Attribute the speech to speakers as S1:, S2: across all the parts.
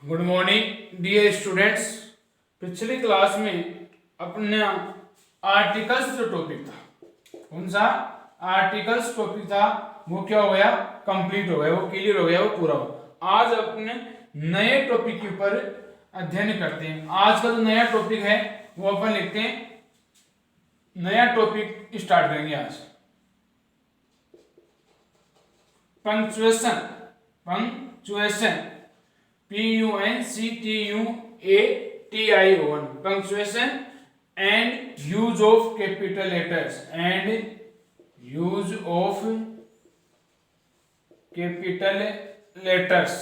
S1: Good morning dear students. पिछली class में अपना आर्टिकल्स जो टॉपिक था, कौन सा आर्टिकल्स टॉपिक था, वो क्या हो गया, कंप्लीट हो गया, वो क्लियर हो गया, वो पूरा हो। आज अपने नए टॉपिक के ऊपर अध्ययन करते हैं। आज का जो नया टॉपिक है वो अपन लिखते हैं, नया टॉपिक स्टार्ट करेंगे आज। Punctuation, punctuation PUNCTUATION, punctuation and use of capital letters and use of capital letters,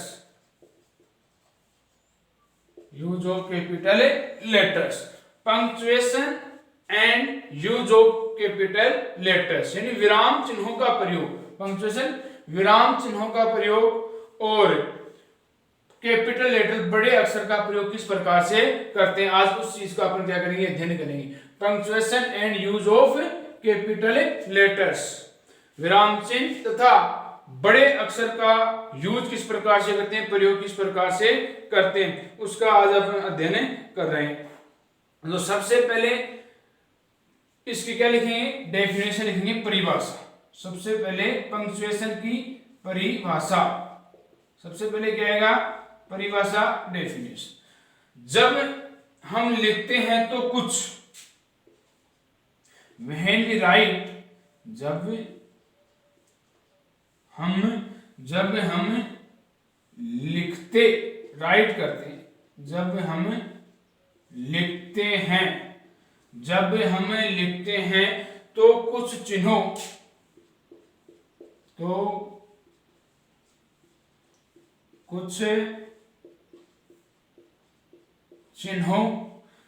S1: use of capital letters, punctuation and use of capital letters यानी विराम चिन्हों का प्रयोग, पंक्चुएशन विराम चिन्हों का प्रयोग और कैपिटल लेटर बड़े अक्षर का प्रयोग किस प्रकार से करते हैं, आज उस चीज का अपन क्या करेंगे, अध्ययन करेंगे। Punctuation and use of capital letters, विराम चिन्ह तथा बड़े अक्षर का यूज किस प्रकार से करते हैं, प्रयोग किस प्रकार से करते हैं, उसका आज अपन अध्ययन कर रहे हैं। तो सबसे पहले इसकी क्या लिखेंगे, डेफिनेशन लिखेंगे, परिभाषा। सबसे पहले पंक्चुएशन की परिभाषा, सबसे पहले क्या आएगा, परिभाषा, डेफिनेशन। जब हम लिखते हैं तो कुछ, व्हेन वी राइट, जब हम लिखते, राइट करते हैं, जब हम लिखते हैं, जब हम लिखते हैं तो कुछ चिन्हों, तो कुछ चिन्हों,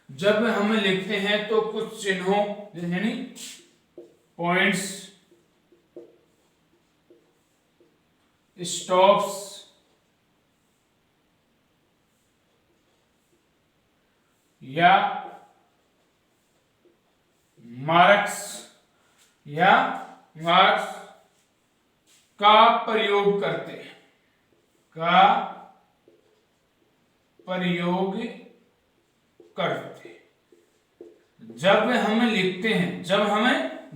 S1: जब हम लिखते हैं तो कुछ चिन्हों यानी पॉइंट्स, स्टॉप्स या मार्क्स का प्रयोग करते हैं, का प्रयोग करते। जब हम लिखते हैं, जब हम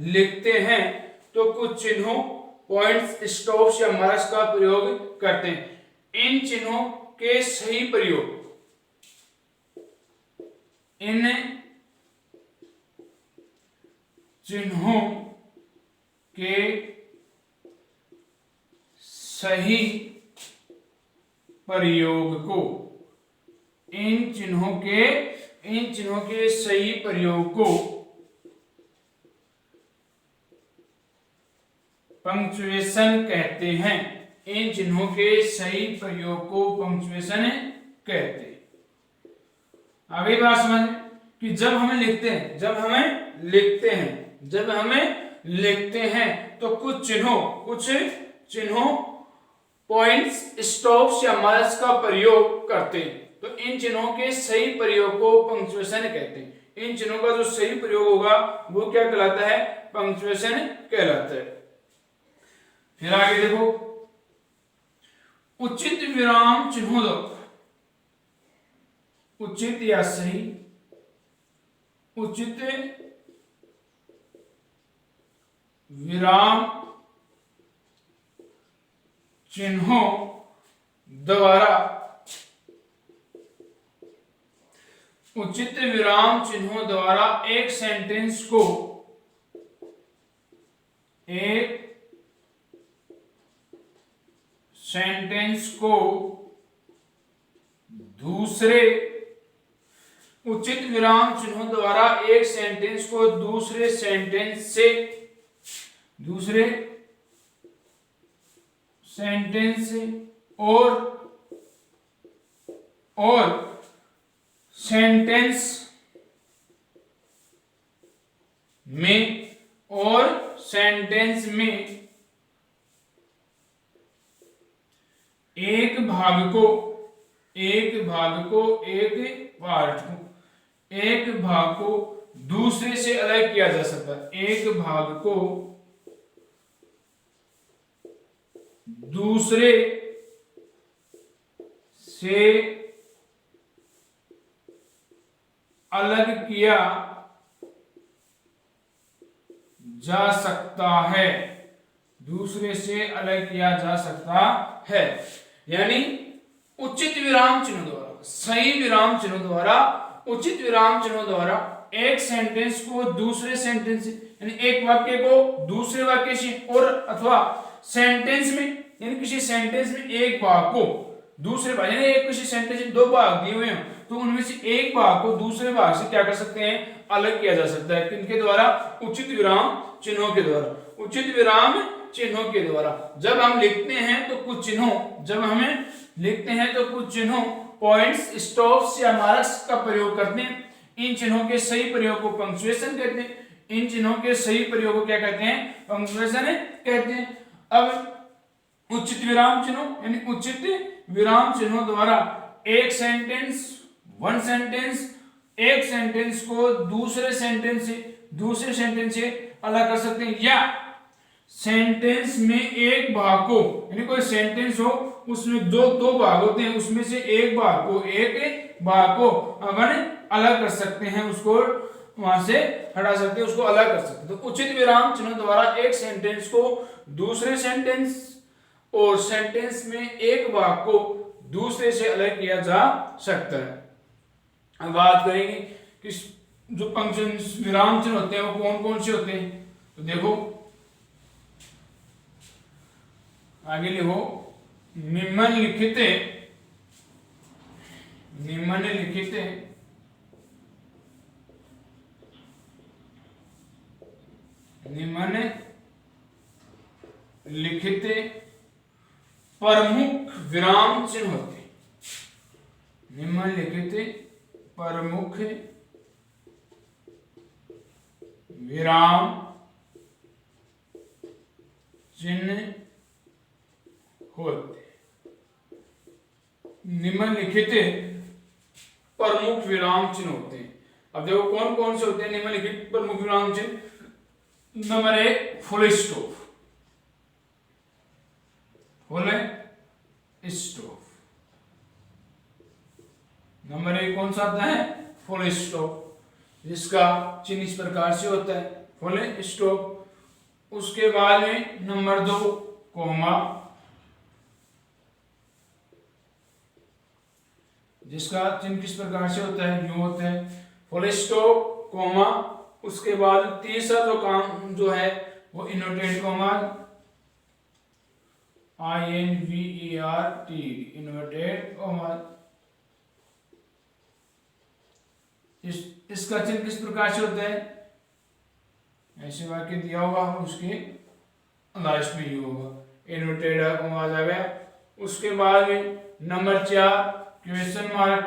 S1: लिखते हैं तो कुछ चिन्हों, पॉइंट्स, स्टॉप्स या मार्क्स का प्रयोग करते हैं। इन चिन्हों के सही प्रयोग, इन चिन्हों के सही प्रयोग को, इन चिन्हों के सही प्रयोग को पंक्चुएशन कहते हैं। इन चिन्हों के सही प्रयोग को पंक्चुएशन कहते हैं। आगे बात समझ कि जब हमें लिखते हैं, जब हमें लिखते हैं, जब हमें लिखते हैं तो कुछ चिन्हों, पॉइंट्स, स्टॉप्स या मार्क्स का प्रयोग करते हैं। तो इन चिन्हों के सही प्रयोग को पंक्चुएशन कहते हैं। इन चिन्हों का जो सही प्रयोग होगा वो क्या कहलाता है, पंक्चुएशन कहलाता है। फिर आगे देखो, उचित विराम चिन्हों द्वारा, उचित या सही, उचित विराम चिन्हों द्वारा, उचित विराम चिन्हों द्वारा एक सेंटेंस को, एक सेंटेंस को दूसरे, उचित विराम चिन्हों द्वारा एक सेंटेंस को दूसरे सेंटेंस से, दूसरे सेंटेंस और सेंटेंस में, और सेंटेंस में एक भाग को, एक पार्ट को, एक भाग को दूसरे से अलग किया जा सकता है। एक भाग को दूसरे से अलग किया जा सकता है, दूसरे से अलग किया जा सकता है। यानी उचित विराम चिन्ह द्वारा, सही विराम चिन्ह द्वारा, उचित विराम चिन्ह द्वारा एक सेंटेंस को दूसरे सेंटेंस से, यानी एक वाक्य को दूसरे वाक्य से, और अथवा सेंटेंस में, यानी किसी सेंटेंस में एक भाग को दूसरे भाग, यानी एक किसी सेंटेंस में दो भाग दिए हुए हैं तो उनमें से एक भाग को दूसरे भाग से क्या कर सकते हैं, अलग किया जा सकता है। किनके द्वारा? उचित विराम चिन्हों के द्वारा। उचित विराम चिन्हों के द्वारा जब हम लिखते हैं तो कुछ चिन्हों, जब हमें लिखते हैं तो कुछ चिन्हों, पॉइंट्स, स्टॉप्स या मार्क्स का प्रयोग करते हैं। इन चिन्हों के सही प्रयोग को पंक्चुएशन कहते हैं। इन चिन्हों के सही प्रयोग को क्या कहते हैं? पंक्चुएशन कहते हैं। अब उचित विराम चिन्हों, यानी उचित विराम चिन्हों द्वारा एक सेंटेंस, वन सेंटेंस, एक सेंटेंस को दूसरे सेंटेंस से अलग कर सकते हैं, या सेंटेंस में एक भाग को, यानी कोई सेंटेंस हो उसमें दो भाग होते हैं, उसमें से एक भाग को अपन अलग कर सकते हैं, उसको वहां से हटा सकते हैं, उसको अलग कर सकते हैं। तो उचित विराम चिन्ह द्वारा एक सेंटेंस को दूसरे सेंटेंस और सेंटेंस में एक भाग को दूसरे से अलग किया जा सकता है। अब बात करेंगे कि जो पंक्चुएशन विराम चिन्ह होते हैं वो कौन कौन से होते हैं। तो देखो आगे लिखो, निम्नलिखित प्रमुख विराम चिन्ह होते हैं। निम्नलिखित प्रमुख विराम चिन्ह होते। निम्नलिखित प्रमुख विराम चिन्ह होते हैं। अब देखो कौन कौन से होते हैं निम्नलिखित प्रमुख विराम चिन्ह। Number 1 full stop, full stop. Number 1 कौन सा आता है? फुल स्टॉप, जिसका चिन्ह इस प्रकार से होता है, फुल स्टॉप। उसके बाद में नंबर 2 कोमा, जिसका चिन्ह किस प्रकार से होता है? यूं होता है, फुल स्टॉप कोमा। उसके बाद तीसरा जो काम जो है वो inverted coma, INVERT, inverted coma. इसका चिन्ह किस प्रकार से होता है? ऐसे वाक्य दिया होगा, उसके लास्ट में यू होगा, इन्वर्टेड कोमा आ गया। उसके बाद में number 4 question mark,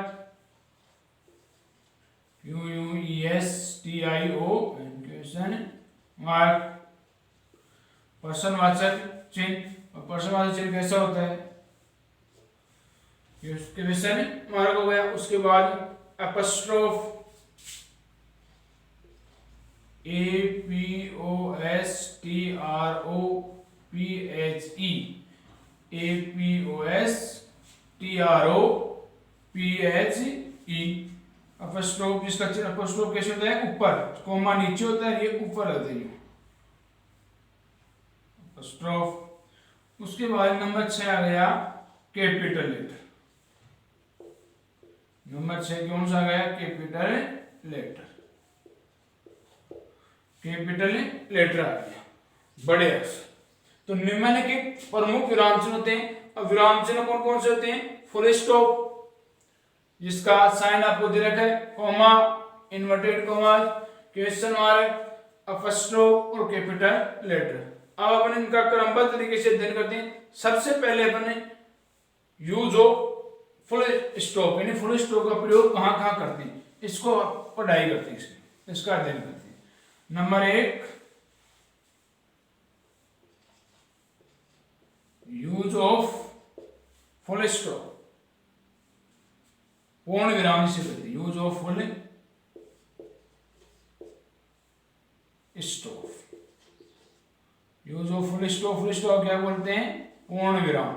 S1: QUESTIO, question mark. प्रश्नवाचक चिन्ह, और प्रश्नवाचक चिन्ह कैसा होता है? क्वेश्चन मार्क हो गया। उसके बाद एपोस्ट्रोफ, APOSTROPHE, एपोस्ट्रोफ, जिसका चिन्ह एपोस्ट्रोफ कैसे होता है? ऊपर, कोमा नीचे होता है, ये ऊपर होता है एपोस्ट्रोफ। उसके बाद नंबर 6 आ गया कैपिटल लेटर। नंबर 6 कौन सा आ गया? Capital letter. कैपिटल लेटर आ गया, बड़े अक्षर। तो निम्नलिखित प्रमुख विराम चिन्ह होते हैं। अब विराम चिन्ह कौन कौन से होते हैं? फुल स्टॉप, जिसका साइन आपको दे रखा है, comma, inverted comma, question mark, apostrophe और कैपिटल लेटर। अब अपन इनका क्रमबद्ध तरीके से अध्ययन करते हैं। सबसे पहले अपन यूज ऑफ फुल स्टॉप, यानी फुल स्टॉप का प्रयोग कहां कहां करते हैं, इसको पढ़ाई करते हैं, इसका अध्ययन करते हैं। Number 1 use of full stop, पूर्ण विराम से करते हैं। Use of full stop, use of full stop. Full stop क्या बोलते हैं? पूर्ण विराम।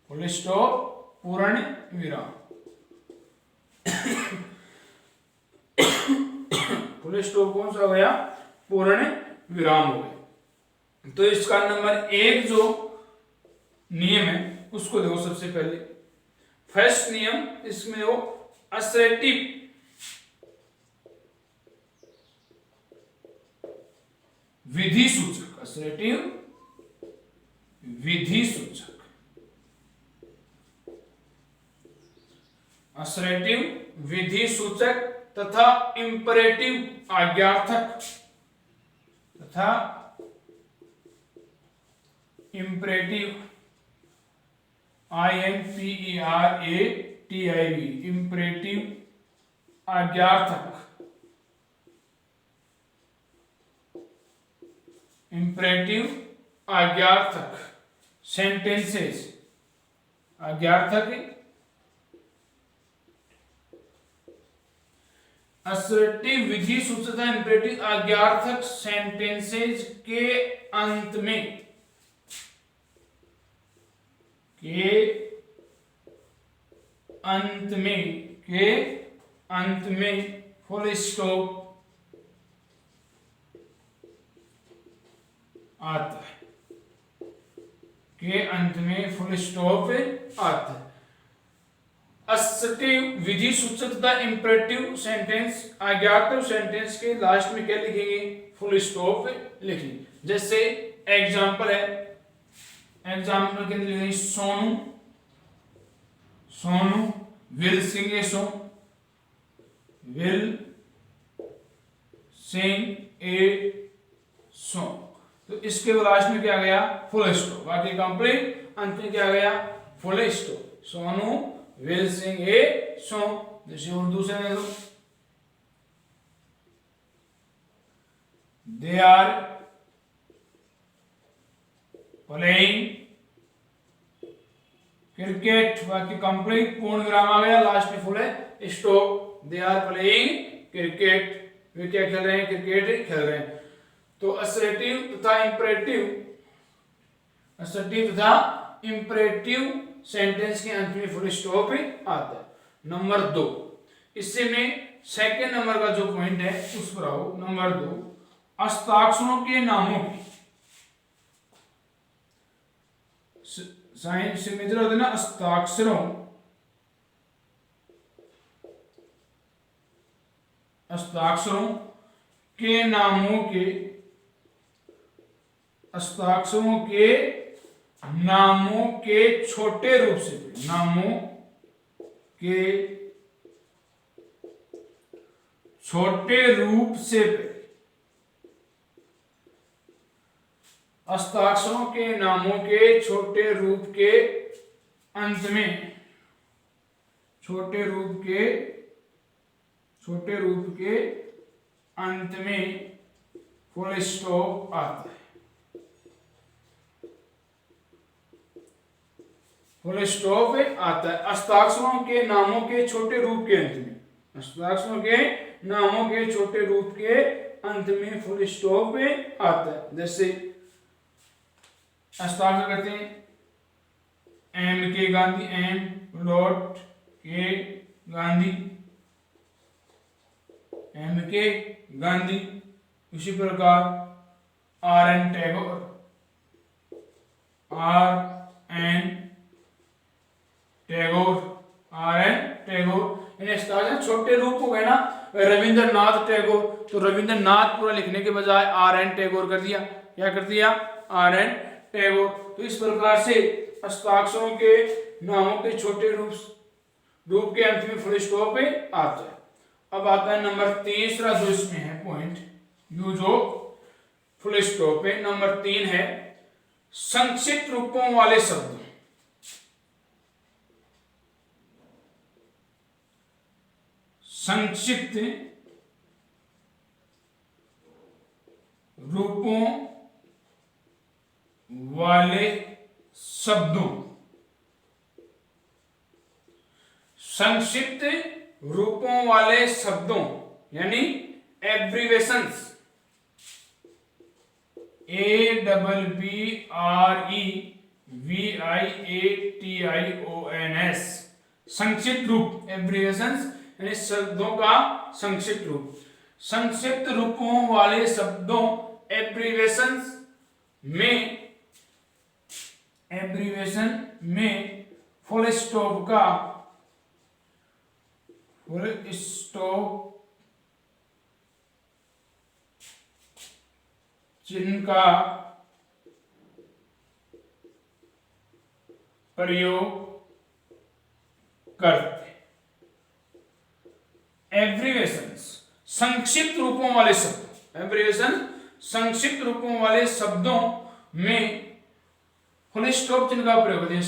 S1: फुल स्टॉप पूर्ण विराम। फुल स्टॉप कौन सा हो गया, पूर्ण विराम हो गया। तो इसका नंबर 1 जो नियम है उसको देखो। सबसे पहले फर्स्ट नियम इसमें हो असर्टिव विधि सूचक, असर्टिव विधि सूचक, असर्टिव विधि सूचक तथा इंपरेटिव आज्ञार्थक तथा इंपरेटिव IMPERATIV इंपरेटिव आज्ञार्थक, इंपरेटिव आज्ञार्थक सेंटेंसेस, आज्ञार्थक असर्टिव विधि सूचक इंपरेटिव आज्ञार्थक सेंटेंसेस के अंत में फुल स्टॉप आता है, के अंत में फुल स्टॉप आता है। असर्टिव विधि सूचक तथा इंपरेटिव सेंटेंस आज्ञार्थक सेंटेंस के लास्ट में क्या लिखेंगे, फुल स्टॉप लिखेंगे। जैसे एग्जांपल है, एग्जांपल के लिए Sonu will sing a song, will sing a song. तो इसके लास्ट में क्या गया, फुल स्टॉप। बाकी कंप्लीट, अंत में क्या गया, full stop. Sonu will sing a song. जैसे उर्दू से ले लो, दे आर प्लेइंग क्रिकेट। बाकी कंप्लीट, पूर्ण विराम आ गया, लास्ट में फुल है stop. They are playing cricket, वे क्या खेल रहे हैं, क्रिकेट खेल रहे हैं। तो असर्टिव तथा इंपरेटिव सेंटेंस के अंत में फुल स्टॉप आता है। नंबर 2, इससे में सेकंड नंबर का जो पॉइंट है उस पर आओ। नंबर 2, हस्ताक्षरों के नामों की साइन सिग्नेचर होते ना, हस्ताक्षरों के नामों के छोटे रूप से, नामों के छोटे रूप से, हस्ताक्षरों के नामों के छोटे रूप के अंत में, छोटे रूप के अंत में फुल स्टॉप आता है। फुल स्टॉप आता है हस्ताक्षरों के नामों के छोटे रूप के अंत में, हस्ताक्षरों के नामों के छोटे रूप के अंत में फुल स्टॉप आता है। जैसे हस्ताक्षर करते हैं एम के गांधी, एम डॉट के गांधी, एम के गांधी। इसी प्रकार R N Tagore, R N Tagore. इन हस्ताक्षर छोटे रूप हो गए ना। रविंद्रनाथ टैगोर, तो रविंद्रनाथ पूरा लिखने के बजाय आर एन टैगोर कर दिया। क्या कर दिया, आर एन टैगोर। तो इस प्रकार से हस्ताक्षरों के नामों के छोटे रूप के अंत में फुल स्टॉप आता है। अब आता है नंबर तीसरा जो इसमें है point, use of full stop है। नंबर 3 है संक्षिप्त रूपों वाले शब्द। संक्षिप्त रूपों वाले शब्दों, संक्षिप्त रूपों वाले शब्दों यानी एब्रीवेशंस, ABBREVIATIONS, संक्षिप्त रूप, एब्रीवेशंस यानी शब्दों का संक्षिप्त रूप। संक्षिप्त रूपों वाले शब्दों एब्रीवेशंस में फुल स्टॉप चिन्ह का प्रयोग करते। एब्रीवेशंस संक्षिप्त रूपों वाले शब्द, एब्रीवेशन संक्षिप्त रूपों वाले शब्दों में फुल स्टॉप चिन्ह का प्रयोग करते हैं।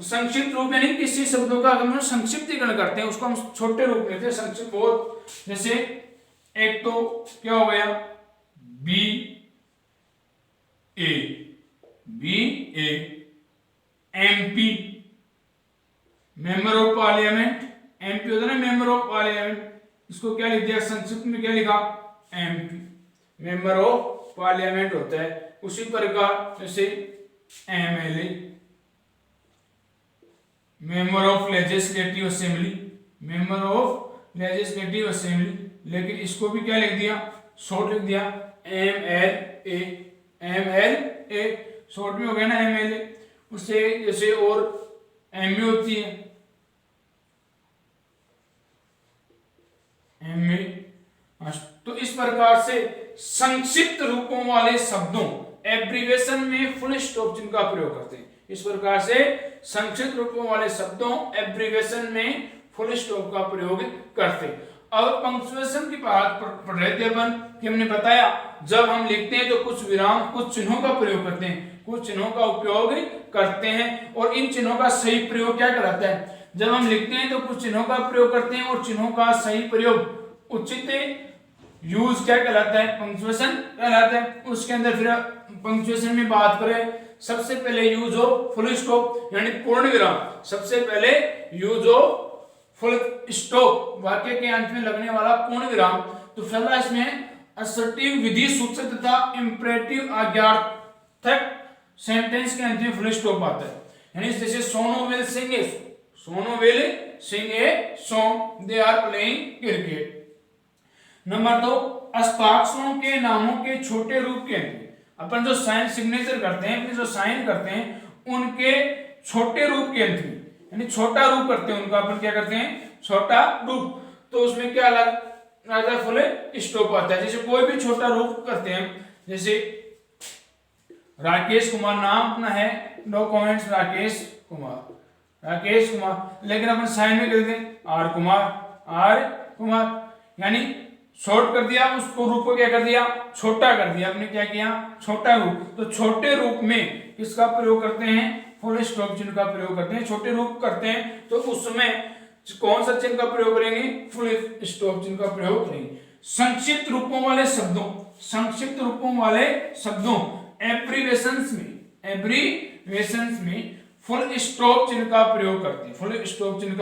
S1: संक्षिप्त रूप यानी किसी शब्दों का हम संक्षिप्तीकरण करते हैं, उसको हम छोटे रूप लेते हैं, संक्षिप्त बहुत। जैसे एक तो क्या हो गया be a MP member of parliament, MP होता है ना मेंबर ऑफ पार्लियामेंट, इसको क्या लिख दिया संक्षिप्त में, क्या लिखा MP, मेंबर ऑफ पार्लियामेंट होता है। उसी प्रकार जैसे MLA member of legislative assembly, member of legislative assembly, लेकिन इसको भी क्या लिख दिया, शॉर्ट लिख दिया MLA, शॉर्ट में हो गया ना MLA। उससे जैसे और MA होती है MA। तो इस प्रकार से संक्षिप्त रूपों वाले शब्दों एब्रीवेशन में फुल स्टॉप चिन्ह का प्रयोग करते हैं। इस प्रकार से संक्षिप्त रूपों वाले शब्दों एब्रीवेशन में फुल स्टॉप का प्रयोग करते हैं। अब पंक्चुएशन की बात पढ़ रहे थे अपन कि हमने बताया जब हम लिखते हैं तो कुछ विराम, कुछ चिन्हों का प्रयोग करते हैं, कुछ चिन्हों का उपयोग करते हैं, और इन चिन्हों का सही प्रयोग क्या कहलाता है। जब हम लिखते हैं तो कुछ चिन्हों का प्रयोग करते हैं और चिन्हों का सही प्रयोग उचित यूज क्या कहलाता है, पंक्चुएशन कहलाता है। उसके अंदर फिर पंक्चुएशन में बात करें, सबसे पहले यूज ऑफ फुल स्टॉप यानी पूर्ण विराम, सबसे पहले यूज ऑफ फुल स्टॉप वाक्य के अंत में लगने वाला पूर्ण विराम। तो पहला इसमें असर्टिव विधि सूचक तथा इंपरेटिव आज्ञार्थक सेंटेंस के अंत में फुल स्टॉप आता है। यानी जैसे Sonu will sing a song, they are playing cricket. Number 2, हस्ताक्षरों के नामों के छोटे रूप के अंत में अपन जो साइन सिग्नेचर करते हैं, अपने जो साइन करते हैं उनके छोटे रूप के अंत में, यानी छोटा रूप करते हैं उनका, अपन क्या करते हैं छोटा रूप, तो उसमें क्या अलग फुल स्टॉप आता है। जैसे कोई भी छोटा रूप करते हैं, जैसे राकेश कुमार नाम अपना है, नो कमेंट्स राकेश कुमार, लेकिन अपन साइन में कर देते हैं आर कुमार, यानी शॉर्ट कर दिया, उसको रूप को क्या कर दिया छोटा कर दिया, आपने क्या किया छोटा रूप। तो छोटे रूप में किसका प्रयोग करते हैं, फुल स्टॉप चिन्ह का प्रयोग करते हैं। छोटे रूप करते हैं तो उसमें कौन सा चिन्ह का प्रयोग करेंगे, फुल स्टॉप चिन्ह का प्रयोग करेंगे। संक्षिप्त रूपों वाले शब्दों एब्रीवेशंस में फुल स्टॉप चिन्ह का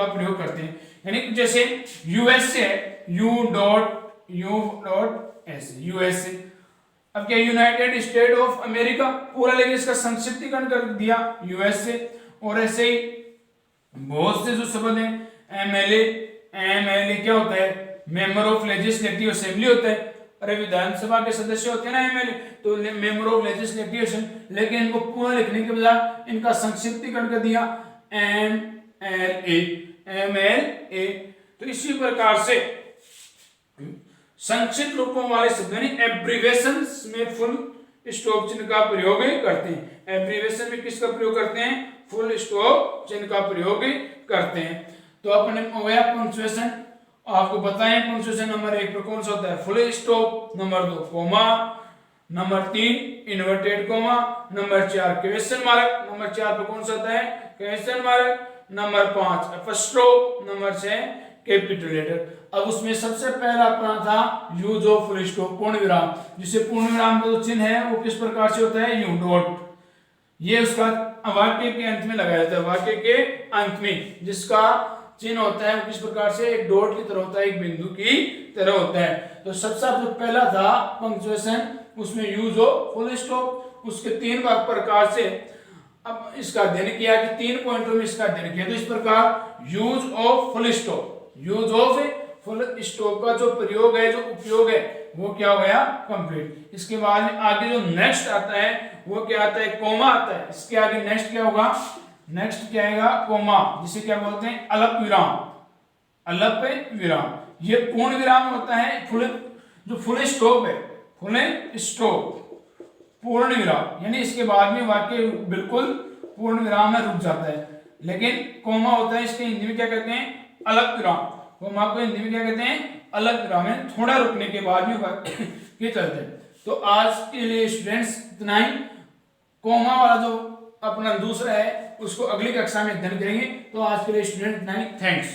S1: प्रयोग करते हैं, यानी जैसे USA USA, अब क्या यूनाइटेड स्टेट ऑफ अमेरिका पूरा, लेकिन इसका संक्षिप्तीकरण कर दिया USA। और ऐसे ही बहुत से जो शब्द हैं, MLA क्या होता है, मेंबर ऑफ लेजिस्लेटिव असेंबली होता है। अरे विधानसभा के सदस्य होते हैं ना MLA, तो मेंबर ऑफ लेजिस्लेटिव असेंबली, लेकिन इनको पूरा लिखने के बजाय इनका संक्षिप्तीकरण कर दिया MLA। तो इसी प्रकार से संक्षिप्त रूपों वाले शब्द यानी एब्रीवेशंस में फुल स्टॉप चिन्ह का प्रयोग करते हैं। एब्रीवेशन में किसका प्रयोग करते हैं, फुल स्टॉप चिन्ह का प्रयोग करते हैं। तो अपने हो गया पंक्चुएशन, आपको बताएं पंक्चुएशन नंबर 1 पर कौन सा होता है, full stop, number 2 comma, number 3 inverted comma, number 4 question mark, number 4 पर कौन सा होता है question mark, number 5 apostrophe, number 6 capital letter. अब उसमें सबसे पहला अपना था यूज ऑफ फुल स्टॉप पूर्ण विराम, जिसे पूर्ण विराम का जो चिन्ह है वो किस प्रकार से होता है, यू डॉट, ये उसका वाक्य के अंत में लगाया जाता है, वाक्य के अंत में जिसका चिन्ह होता है वो किस प्रकार से एक डॉट की तरह होता है, एक बिंदु की तरह होता है। तो सबसे जो पहला था पंक्चुएशन, उसमें यूज ऑफ फुल स्टॉप, उसके 3 प्रकार से अब इसका अध्ययन किया कि 3 पॉइंटों में इसका अध्ययन किया। तो इस प्रकार use of full full stop का जो प्रयोग है, जो उपयोग है, वो क्या हो गया, कंप्लीट। इसके बाद में आगे जो नेक्स्ट आता है वो क्या आता है, कोमा आता है। इसके आगे नेक्स्ट क्या होगा, नेक्स्ट क्या आएगा, कोमा, जिसे क्या बोलते हैं, अल्प विराम। अल्प विराम ये पूर्ण विराम होता है। जो फुल स्टॉप है, फुल स्टॉप, पूर्ण विराम, यानी इसके बाद में वाक्य बिल्कुल पूर्ण विराम में रुक जाता है। लेकिन कोमा होता है, इसके हिंदी में क्या कहते हैं, अल्प विराम। कोमा को हिंदी में क्या कहते हैं, अल्प विराम, यानी थोड़ा रुकने के बाद भी वाक्य ये चलते हैं। तो आज के लिए स्टूडेंट्स इतना ही। कोमा वाला जो अपना दूसरा है उसको अगली कक्षा में अध्ययन करेंगे। तो आज के लिए स्टूडेंट इतना ही। थैंक्स।